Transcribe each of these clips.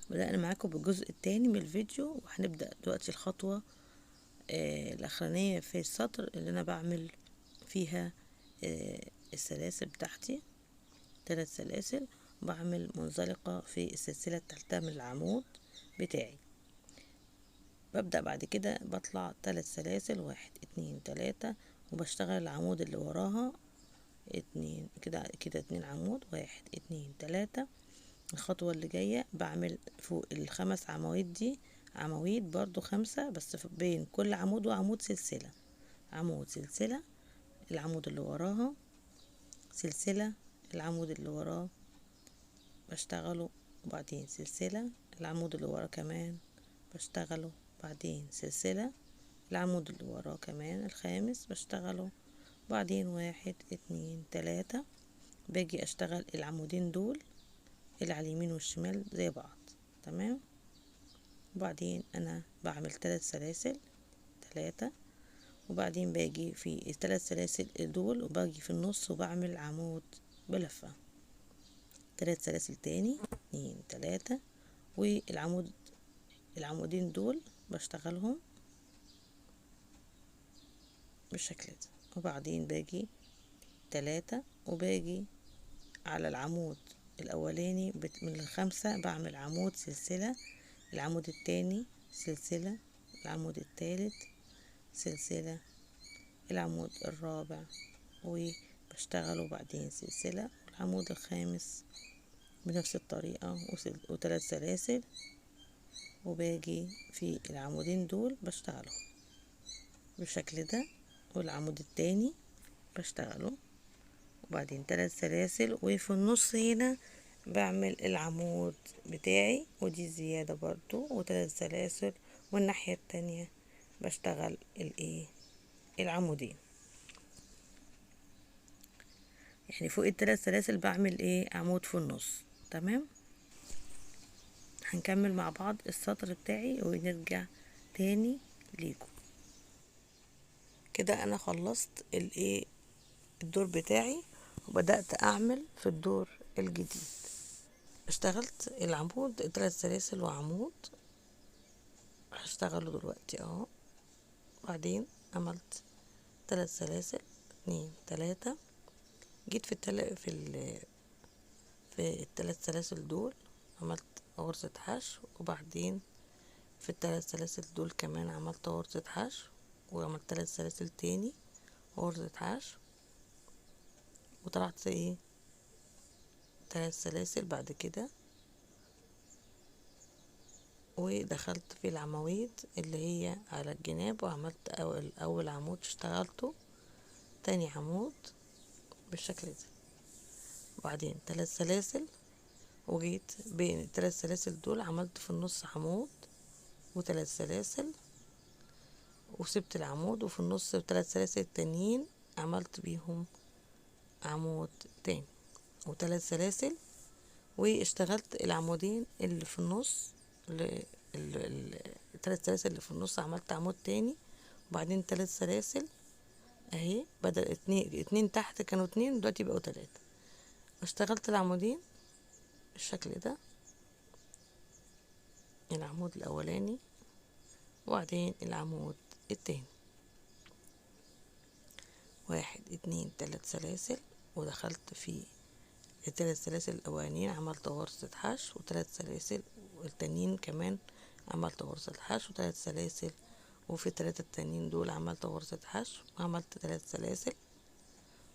بدأنا معاكم بالجزء التاني من الفيديو، وهنبدأ دلوقتي الخطوة الأخرانية في السطر اللي أنا بعمل فيها السلاسل بتاعتي 3 سلاسل، وبعمل منزلقة في السلسلة التالتة من العمود بتاعي. ببدأ بعد كده بطلع 3 سلاسل، 1 2 3، وبشتغل العمود اللي وراها 2 كده 2 عمود، 1 2 3. الخطوة اللي جاية بعمل فوق ال5 عواميد دي عواميد برضو 5، بس بين كل عمود وعمود سلسلة، عمود سلسلة، العمود اللي وراها سلسلة، العمود اللي وراه بشتغله، وبعدين سلسلة، العمود اللي وراه كمان بشتغله، بعدين سلسلة، العمود اللي وراه كمان الخامس بشتغله، بعدين 1 2 3. باجي اشتغل العمودين دول اللي على اليمين والشمال زي بعض، تمام. وبعدين انا بعمل 3 سلاسل 3، وبعدين باجي في الثلاث سلاسل دول وباجي في النص وبعمل عمود بلفة، 3 سلاسل تاني 2 3، العمودين دول بشتغلهم بالشكل ده، وبعدين باجي 3 وباجي على العمود الأولاني من ال5 بعمل عمود سلسلة، العمود التاني سلسلة، العمود التالت سلسلة، العمود الرابع وبشتغله، بعدين سلسلة، العمود الخامس بنفس الطريقة و3 سلاسل، وباجي في العمودين دول بشتغله بالشكل ده، والعمود التاني بشتغله، وبعدين 3 سلاسل، وفي النص هنا بعمل العمود بتاعي ودي زيادة برضو و3 سلاسل، والناحية التانية بشتغل العمودين، يعني فوق ال3 سلاسل بعمل عمود في النص، تمام. هنكمل مع بعض السطر بتاعي ونرجع تاني ليكم. كده انا خلصت الدور بتاعي، وبدأت اعمل في الدور الجديد. اشتغلت العمود 3 سلاسل وعمود، هشتغله دلوقتي اهو. بعدين عملت 3 سلاسل 2 3، جيت في الثلاث سلاسل دول عملت غرزة حشو، وبعدين في الثلاث سلاسل دول كمان عملت غرزة حشو، وعملت 3 سلاسل تاني غرزة حشو، وطلعت 3 سلاسل بعد كده، ودخلت في العواميد اللي هي على الجناب، وعملت اول عمود اشتغلته، تاني عمود بالشكل ده، وبعدين 3 سلاسل، وجيت بين الثلاث سلاسل دول عملت في النص عمود و3 سلاسل، وسبت العمود، وفي النص ب3 سلاسل التانيين عملت بيهم عمود تاني و3 سلاسل، واشتغلت العمودين اللي في النص، الثلاث سلاسل اللي في النص عملت عمود تاني، وبعدين 3 سلاسل اهي، بدل اتنين تحت كانوا 2 دلوقتي بقوا 3، اشتغلت العمودين بالشكل ده، العمود الاولاني وبعدين العمود التاني، 1 2 3 سلاسل، ودخلت في ال3 سلاسل الاولانيين عملت غرزة حشو و3 سلاسل، والتانيين كمان عملت غرزة حشو و3 سلاسل، وفي ال3 التانيين دول عملت غرزة حشو وعملت 3 سلاسل،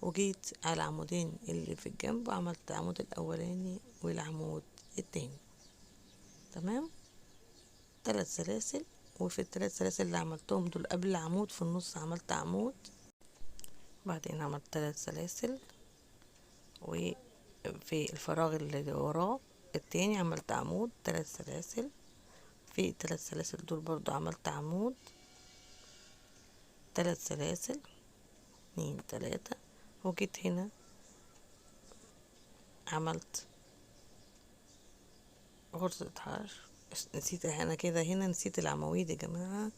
وجيت على العمودين اللي في الجنب وعملت العمود الاولاني والعمود التاني، تمام. 3 سلاسل، وفي ال3 سلاسل اللي عملتهم دول قبل العمود في النص عملت عمود، بعدين عملت 3 سلاسل، وفي الفراغ اللي وراه التاني عملت عمود 3 سلاسل، في ال3 سلاسل دول برضو عملت عمود 3 سلاسل 2 3، وجيت هنا عملت غرزة حشو. نسيت انا كده، هنا نسيت العواميد يا جماعة،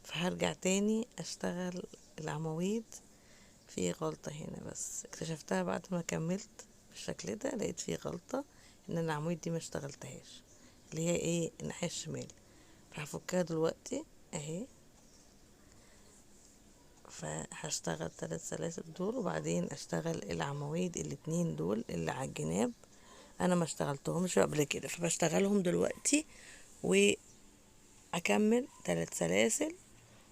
فهرجع تاني اشتغل العواميد، في غلطة هنا بس اكتشفتها بعد ما كملت بالشكل ده، لقيت في غلطة ان انا العواميد دي ما اشتغلتهاش. اللي هي ايه الناحية الشمال. فهفكها دلوقتي اهي. فهشتغل 3 سلاسل دول، وبعدين اشتغل العواميد الاتنين دول اللي على الجناب. انا ما اشتغلتهمش قبل كده فبشتغلهم دلوقتي، واكمل 3 سلاسل.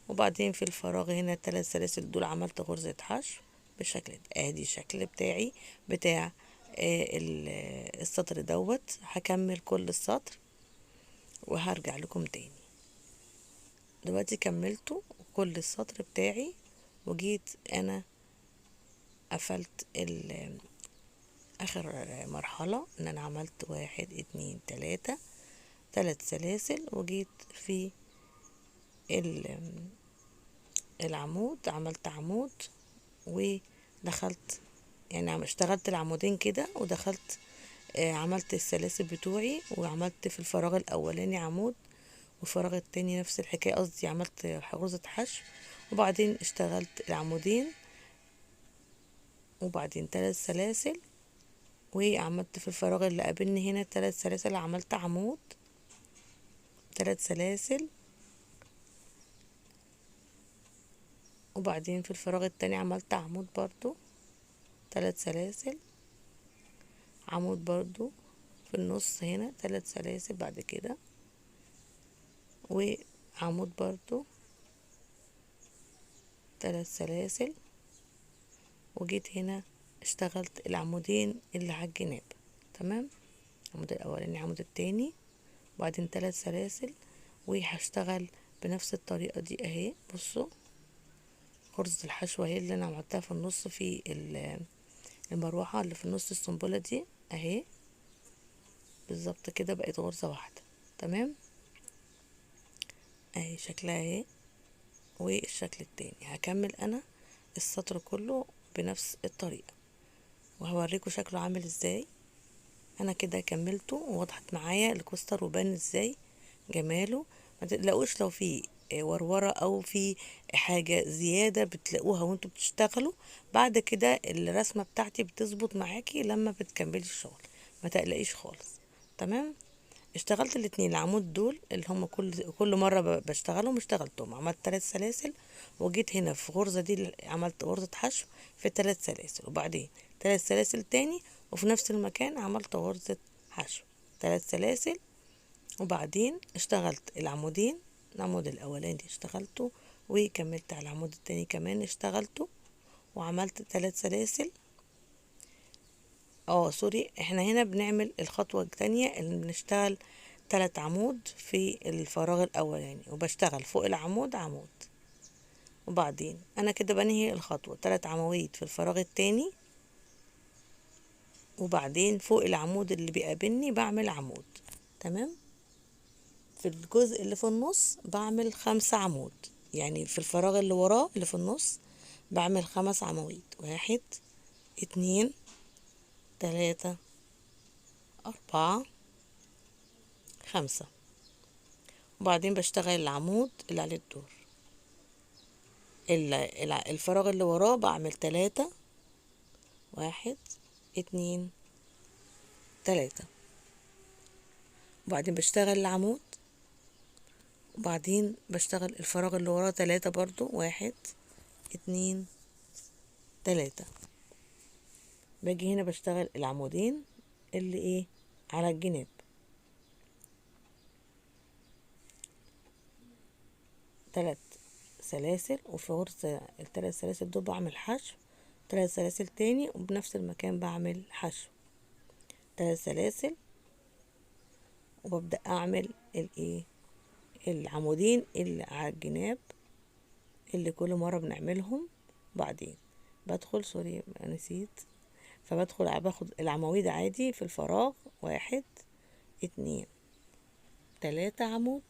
وبعدين في الفراغ هنا 3 سلاسل دول عملت غرزة حشو بالشكل ده. ادي الشكل بتاعي بتاع السطر دوت. هكمل كل السطر وهرجع لكم تاني. دلوقتي كملته كل السطر بتاعي، وجيت انا قفلت اخر مرحلة ان انا عملت 1 2 3 3 سلاسل، وجيت في العمود عملت عمود ودخلت، يعني اشتغلت العمودين كده ودخلت. عملت السلاسل بتوعي وعملت في الفراغ الاولاني عمود، والفراغ التاني نفس الحكاية، قصدي عملت غرزة حشو، وبعدين اشتغلت العمودين، وبعدين 3 سلاسل، وعملت في الفراغ اللي قابلني هنا 3 سلاسل، عملت عمود 3 سلاسل، وبعدين في الفراغ التاني عملت عمود برضو 3 سلاسل، عمود برضو في النص هنا 3 سلاسل بعد كده، وعمود برضو 3 سلاسل، وجيت هنا اشتغلت العمودين اللي على الجناب. تمام، العمود الاولاني العمود التاني، وبعدين 3 سلاسل، وهشتغل بنفس الطريقة دي اهي. بصوا غرزة الحشو اهي اللي انا عملتها في النص في المروحة اللي في النص السنبلة دي اهي، بالظبط كده بقت غرزة واحدة. تمام اهي شكلها اهي. والشكل التاني هكمل انا السطر كله بنفس الطريقة، وهوريكم شكله عامل ازاي. انا كده كملته ووضحت معايا الكوستر وبان ازاي جماله. ما تقلقوش لو في ورورة او في حاجة زيادة بتلاقوها وانتوا بتشتغلوا، بعد كده الرسمة بتاعتي بتظبط معاكي لما بتكملي الشغل، ما تقلقيش خالص. تمام، اشتغلت الاتنين العمود دول اللي هم كل مرة بشتغلهم، اشتغلتهم عملت 3 سلاسل، وجيت هنا في غرزة دي عملت غرزة حشو في 3 سلاسل، وبعدين 3 سلاسل تاني، وفي نفس المكان عملت غرزة حشو 3 سلاسل، وبعدين اشتغلت العمودين. العمود الاولاني اشتغلته، وكملت على العمود التاني كمان اشتغلته، وعملت 3 سلاسل. سوري، احنا هنا بنعمل الخطوة التانية اللي بنشتغل 3 عمود في الفراغ الاولاني، وبشتغل فوق العمود عمود، وبعدين انا كده بنهي الخطوة 3 عواميد في الفراغ التاني، وبعدين فوق العمود اللي بيقابلني بعمل عمود. تمام، في الجزء اللي في النص بعمل 5 عمود، يعني في الفراغ اللي وراه اللي في النص بعمل 5 عواميد. 1 2 3 4 5، وبعدين بشتغل العمود اللي عليه الدور. الفراغ اللي وراه بعمل 3 1 2 3، وبعدين بشتغل العمود، وبعدين بشتغل الفراغ اللي وراه 3 برضو 1 2 3. باجي هنا بشتغل العمودين اللي ايه على الجناب، 3 سلاسل، وفي غرزة ال3 سلاسل دول بعمل حشو 3 سلاسل تاني، وبنفس المكان بعمل حشو 3 سلاسل، وببدأ اعمل الايه العمودين اللي على الجناب اللي كل مرة بنعملهم. بعدين بدخل، سوري نسيت، فبدخل باخد العواميد عادي في الفراغ 1 2 3 عمود،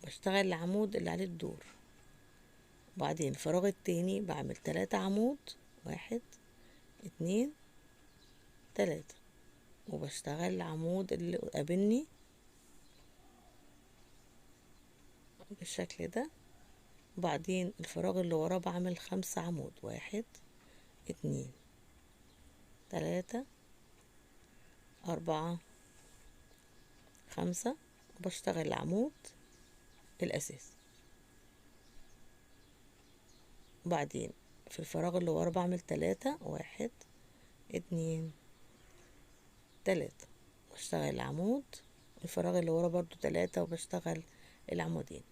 بشتغل العمود اللي عليه الدور، وبعدين الفراغ التاني بعمل 3 عمود 1 2 3، وبشتغل العمود اللي قابلني بالشكل ده، وبعدين الفراغ اللي وراه بعمل 5 عمود 1 2 3 4 5 وبشتغل العمود الاساسي، وبعدين في الفراغ اللي ورا بعمل 3 1 2 3 بشتغل العمود، الفراغ اللي ورا برضو 3 وبشتغل العمودين.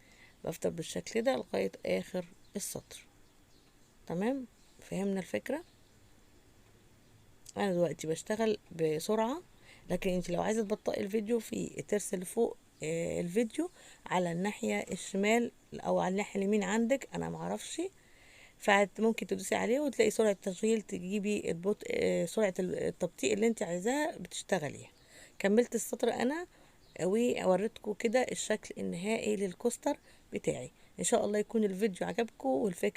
بفضل بالشكل ده لغاية اخر السطر. تمام، فهمنا الفكرة. انا دلوقتي بشتغل بسرعة، لكن انت لو عايزة تبطئي الفيديو في الترس اللي فوق الفيديو على الناحية الشمال او على الناحية اليمين عندك، انا معرفش، فممكن تدوسي عليه وتلاقي سرعة تشغيل، تجيبي البطء سرعة التبطيء اللي انت عايزاها بتشتغليها. كملت السطر انا ووريتكم كده الشكل النهائي للكوستر بتاعي. ان شاء الله يكون الفيديو عجبكم والفكرة